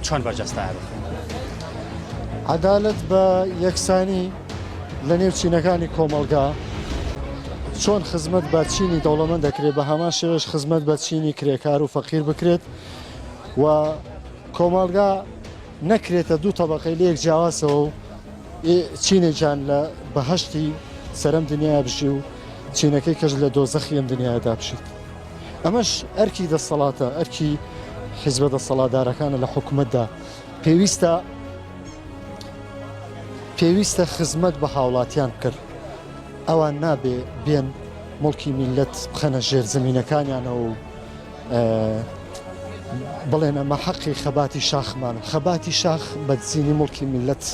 چۆن بەرجەستایە عدالت بە یەکسانی لە نێو چینەکانی کۆمەلگا چۆن خزمەت بە چینی دەوڵەمەند دەکرێت بە هەمان شێوەش خزمەت بە چینی کرێکار و فەقیر بکرێت و کۆمەلگا نەکرێتە دوو تەبەقەی لە یەک جیاوازەوە و چینێکیان لە بەهەشتی سەرەم دنیای بژی و چینەکەی کەش لە دۆزەخی ئەم دنیادا بشێت. ئەمەش ئەرکی دەسەڵاتە، ئەرکی حیزبە دەسەڵاتدارەکانە لە حکوومەتدا پێویستە خزمەت بە هاوڵاتیان کرد. ئەوان نابێ بێن مڵکی میلەت بخەنە ژێر زەمینەکانیانەوە و بڵێن ئەمە حەقی خەباتی شاخمانە. خەباتی شاخ بەدزینی مڵکی میلەت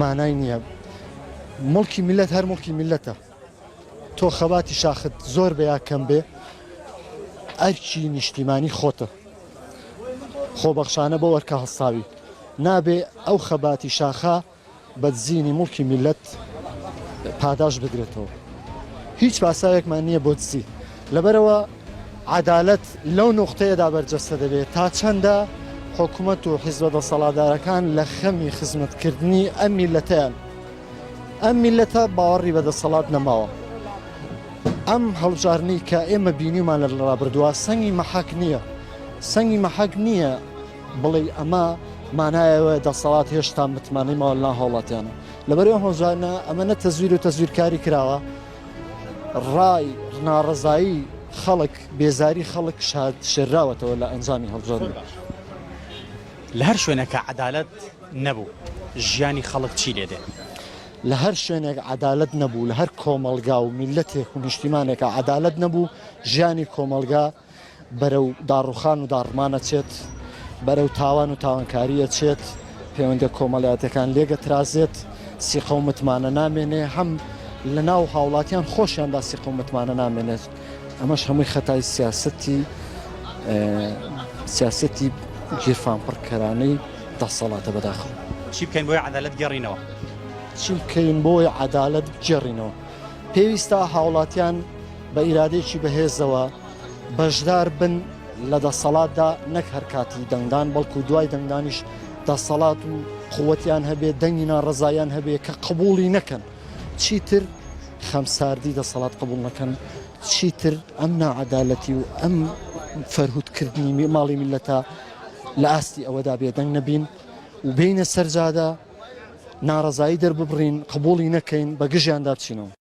مانای نییە. مڵکی میلەت هەر مڵکی میلەتە. تۆ خەباتی شاخت زۆر بە یا کەم بێ ئەرکی نیشتیمانی خۆتە، خۆبەخشانە بە وەرکە هەڵساوی نابێ ئەو خەباتی شاخە بەدزینی مڵکی میلەت پاداش بگرێتەوە. هیچ پاساوێکمان نییە بۆ دزی. لەبەرەوە عەدالەت لەو نوختەیەدا بەرجەستە دەبێت تا چەندە حکوومەت و حیزبە دەسەڵاتدارەکان لە خەمی خزمەتکردنی ئەم میلەتەیان ئەم میلەتە باوەڕی بە دەسەڵات نەماوە. ئەم هەڵبژارنەی کە ئێمە بینیمان لە ڕابردووە سەنگی مەحەک نییە. سەنگی مەحەک نییە بڵێ ئەمە مانایەوە دەسەڵات هێشتا متمانەی ماوە لە هاوڵاتیانە. لەبەرەوە هەڵبژارنە ئەمەنە تەزویر و تەزویرکاری کراوە، ڕای ناڕەزایی خەڵک بێزاری خەڵک شێراوەتەوە لە ئەنجامی هەڵبژارن. لە هەر شوێنەکە عەدالەت نەبوو ژیانی خەڵک چی لێدێ؟ لە هەر شوێنێک عەدالەت نەبوو، لە هەر کۆمەلگا و میلەتێک و نیشتیمانێکە عەدالەت نەبوو، ژیانی کۆمەلگا بەرەو داڕوخان و داڕمانە چێت، بەرەو تاوان و تاوانکاریە چێت، پەیوەندە کۆمەڵایەتەکان لێگەترازێت، سیقە و متمانە نامێنێ، هەم لە ناو هاوڵاتیان خۆشیاندا سیقە و متمانە نامێنێت. ئەمەش هەمووی خەتای سیاسەتی گیرفانپڕکەرانەی دەسەڵاتە بەداخەوە. چی بکەین بۆی عەدالەت گەڕینەوە؟ چی بکەین بۆی عەدالەت بجێڕینەوە؟ پێویستە هاوڵاتیان بە ئیرادێکی بەهێزەوە بەشدار بن لە دەسەڵاتدا، نەک هەر کاتی دەنگدان بەڵکو دوای دەنگدانیش دەسەڵات و قووەتیان هەبێ، دەنگی ناڕەزاییان هەبێ کە قبوڵی نەکەن. چیتر خەمساردی دەسەڵات قبوڵ نەکەن، چیتر ئەم ناعەدالەتی و ئەم فەرهودکردنی ماڵی میلەتە لە ئاستی ئەوەدا بێدەنگ نەبین و بینە سەرجادا ناڕەزایی دەرببڕین، قبوڵی نەکەین، بە گژیاندا بچینەوە.